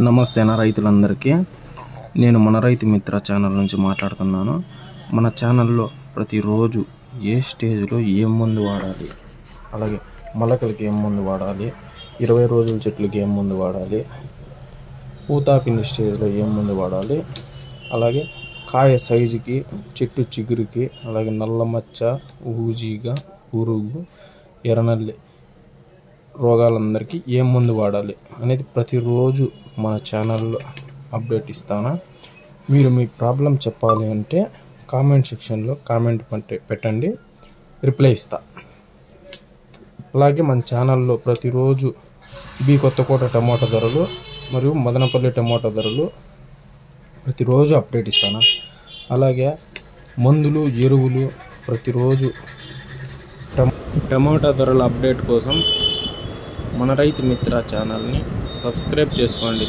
నమస్తే రైతులందరికీ. నేను మన రైతు మిత్ర ఛానల్ నుంచి మాట్లాడుతున్నాను. మన ఛానల్లో ప్రతిరోజు ఏ స్టేజ్లో ఏం మందు వాడాలి, అలాగే మొలకలకి ఏం మందు వాడాలి, 20 రోజుల చెట్లకి ఏం మందు వాడాలి, పూతాపిండి స్టేజ్లో ఏం మందు వాడాలి, అలాగే కాయ సైజుకి, చెట్టు చిగురికి, అలాగే నల్ల మచ్చ, ఊజీగా, పురుగు, ఎర్రనల్లి రోగాలందరికీ ఏం మందు వాడాలి అనేది ప్రతిరోజు మన ఛానల్లో అప్డేట్ ఇస్తాను. మీరు మీ ప్రాబ్లం చెప్పాలి అంటే కామెంట్ సెక్షన్లో కామెంట్ పెట్టండి, రిప్లై ఇస్తా. అలాగే మన ఛానల్లో ప్రతిరోజు బి కొత్తకోట టమాటా ధరలు మరియు మదనపల్లి టమాటా ధరలు ప్రతిరోజు అప్డేట్ ఇస్తాను. అలాగే మందులు, ఎరువులు ప్రతిరోజు టమాటా ధరల అప్డేట్ కోసం మన రైతు మిత్ర ఛానల్ని సబ్స్క్రైబ్ చేసుకోండి.